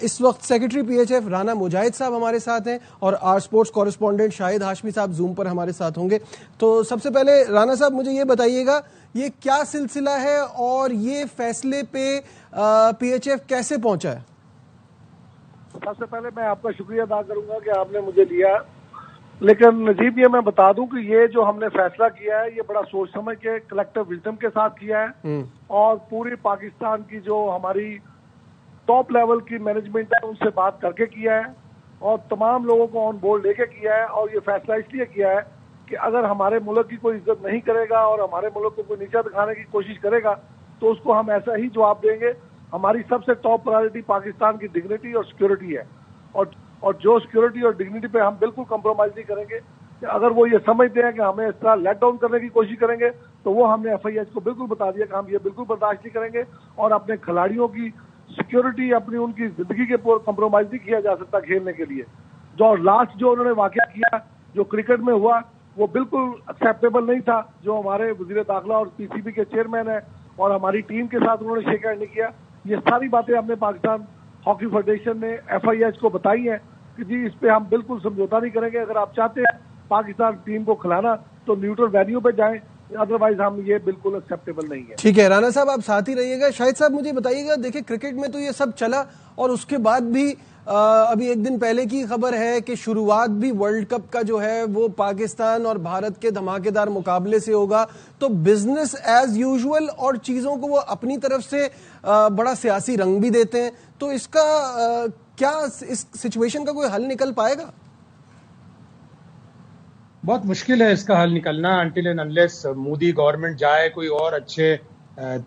इस वक्त secretary PHF Rana मुजाहिद साहब हमारे साथ हैं और our sports correspondent Shahid Hashmi sahab Zoom पर हमारे साथ होंगे। तो सबसे पहले राना साहब मुझे ये बताइएगा, ये क्या सिलसिला है और ये फैसले पे पीएचएफ कैसे पहुंचा है? सबसे पहले मैं आपका शुक्रिया अदा करूंगा कि आपने मुझे लिया, लेकिन नजीब ये मैं बता दूं कि ये जो हमने फैसला किया है ये बड़ा सोच समझ के कलेक्टिव विजडम के साथ किया है और पूरी पाकिस्तान की जो हमारी टॉप लेवल की मैनेजमेंट है उनसे बात करके किया है और तमाम लोगों को ऑन बोर्ड लेके किया है। और ये फैसला इसलिए किया है कि अगर हमारे मुल्क की कोई इज्जत नहीं करेगा और हमारे मुल्क को कोई नीचा दिखाने की कोशिश करेगा तो उसको हम ऐसा ही जवाब देंगे। हमारी सबसे टॉप प्रायोरिटी पाकिस्तान की डिग्निटी और सिक्योरिटी है और जो सिक्योरिटी और डिग्निटी पे हम बिल्कुल कंप्रोमाइज नहीं करेंगे। अगर वो ये समझते हैं कि हमें इस तरह लेट डाउन करने की कोशिश करेंगे तो वो हमने एफआईएच को बिल्कुल बता दिया कि हम ये बिल्कुल बर्दाश्त नहीं करेंगे और अपने खिलाड़ियों की सिक्योरिटी, अपनी उनकी जिंदगी के कंप्रोमाइज नहीं किया जा सकता खेलने के लिए। जो लास्ट जो उन्होंने वाकया किया जो क्रिकेट में हुआ वो बिल्कुल एक्सेप्टेबल नहीं था। जो हमारे वजीर दाखिला और पीसीबी के चेयरमैन है और हमारी टीम के साथ उन्होंने शेक हैंड नहीं किया, ये सारी बातें हमने पाकिस्तान हॉकी फेडरेशन ने एफआईएच को बताई है कि जी इस पे हम बिल्कुल समझौता नहीं करेंगे। अगर आप चाहते हैं पाकिस्तान टीम को खिलाना तो न्यूट्रल वेन्यू पे जाएं, अदरवाइज हम ये बिल्कुल एक्सेप्टेबल नहीं है। ठीक है राना साहब, आप साथ ही रहिएगा। शाहिद साहब मुझे बताइएगा, देखिए क्रिकेट में तो ये सब चला और उसके बाद भी अभी एक दिन पहले की खबर है कि शुरुआत भी वर्ल्ड कप का जो है वो पाकिस्तान और भारत के धमाकेदार मुकाबले से होगा। तो बिजनेस एज यूजुअल और चीजों को वो अपनी तरफ से बड़ा सियासी रंग भी देते हैं। तो इसका क्या इस सिचुएशन का कोई हल निकल पाएगा? बहुत मुश्किल है इसका हल निकलना until and unless Modi government जाए, कोई और अच्छे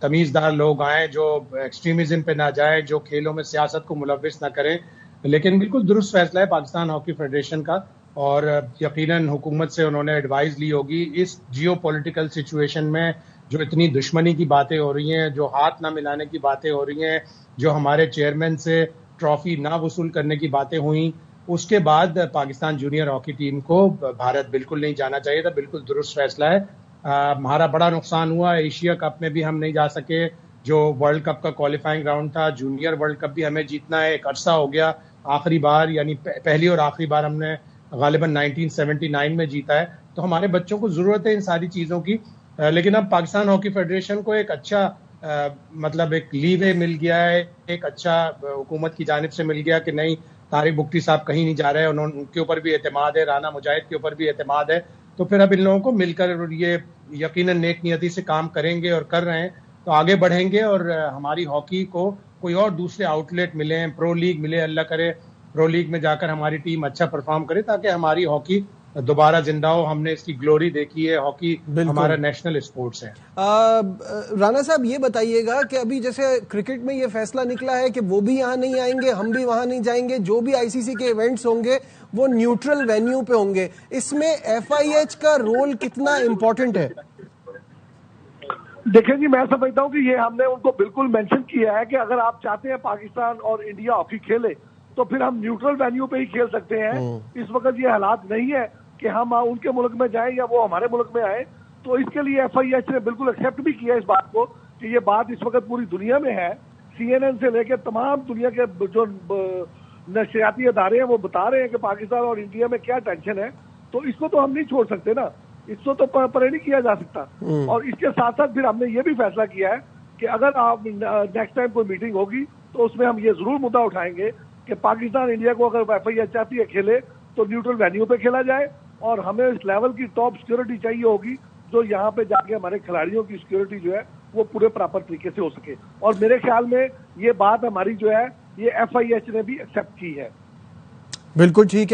तमीजदार लोग आए जो एक्सट्रीमिज्म पे ना जाए, जो खेलों में सियासत को मुलविस ना करें। लेकिन बिल्कुल दुरुस्त फैसला है पाकिस्तान हॉकी फेडरेशन का और यकीनन हुकूमत से उन्होंने एडवाइस ली होगी। इस जियो पॉलिटिकल सिचुएशन में जो इतनी दुश्मनी की बातें हो रही हैं, जो हाथ ना मिलाने की बातें हो रही हैं, जो हमारे चेयरमैन से ट्रॉफी ना वसूल करने की बातें हुई, उसके बाद पाकिस्तान जूनियर हॉकी टीम को भारत बिल्कुल नहीं जाना चाहिए था। बिल्कुल दुरुस्त फैसला है। हमारा बड़ा नुकसान हुआ, एशिया कप में भी हम नहीं जा सके जो वर्ल्ड कप का क्वालिफाइंग राउंड था। जूनियर वर्ल्ड कप भी हमें जीतना है, एक अरसा हो गया, आखिरी बार यानी पहली और आखिरी बार हमने गालिबन 1979 में जीता है। तो हमारे बच्चों को जरूरत है इन सारी चीजों की। लेकिन अब पाकिस्तान हॉकी फेडरेशन को एक अच्छा मतलब एक लीवे मिल गया है, एक अच्छा हुकूमत की जानिब से मिल गया कि नहीं तारिक बुख्ती साहब कहीं नहीं जा रहे हैं, उनके ऊपर भी एतमाद है, राना मुजाहिद के ऊपर भी एतमाद है। तो फिर अब इन लोगों को मिलकर ये यकीनन नेक नियति से काम करेंगे और कर रहे हैं तो आगे बढ़ेंगे और हमारी हॉकी को कोई और दूसरे आउटलेट मिले, प्रो लीग मिले, अल्लाह करे प्रो लीग में जाकर हमारी टीम अच्छा परफॉर्म करे ताकि हमारी हॉकी दोबारा जिंदा हो। हमने इसकी ग्लोरी देखी है, हॉकी हमारा नेशनल स्पोर्ट्स है। राना साहब ये बताइएगा कि अभी जैसे क्रिकेट में ये फैसला निकला है कि वो भी यहाँ नहीं आएंगे, हम भी वहां नहीं जाएंगे, जो भी आईसीसी के इवेंट्स होंगे वो न्यूट्रल वेन्यू पे होंगे। इसमें एफआईएच का रोल कितना इम्पोर्टेंट है? देखिए जी, मैं समझता हूँ कि ये हमने उनको बिल्कुल मेंशन किया है कि अगर आप चाहते हैं पाकिस्तान और इंडिया हॉकी खेले तो फिर हम न्यूट्रल वेन्यू पे ही खेल सकते हैं। इस वक्त ये हालात नहीं है कि हम उनके मुल्क में जाएं या वो हमारे मुल्क में आए। तो इसके लिए एफआईएच ने बिल्कुल एक्सेप्ट भी किया इस बात को कि ये बात इस वक्त पूरी दुनिया में है। सीएनएन से लेकर तमाम दुनिया के जो नशरियाती अदारे हैं वो बता रहे हैं कि पाकिस्तान और इंडिया में क्या टेंशन है। तो इसको तो हम नहीं छोड़ सकते ना, इसको तो परे नहीं किया जा सकता। और इसके साथ साथ फिर हमने ये भी फैसला किया है कि अगर आप नेक्स्ट टाइम कोई मीटिंग होगी तो उसमें हम ये जरूर मुद्दा उठाएंगे कि पाकिस्तान इंडिया को अगर एफआईएच चाहती है खेले तो न्यूट्रल वेन्यू पे खेला जाए और हमें इस लेवल की टॉप सिक्योरिटी चाहिए होगी जो यहाँ पे जाके हमारे खिलाड़ियों की सिक्योरिटी जो है वो पूरे प्रॉपर तरीके से हो सके। और मेरे ख्याल में ये बात हमारी जो है ये एफआईएच ने भी एक्सेप्ट की है। बिल्कुल ठीक है।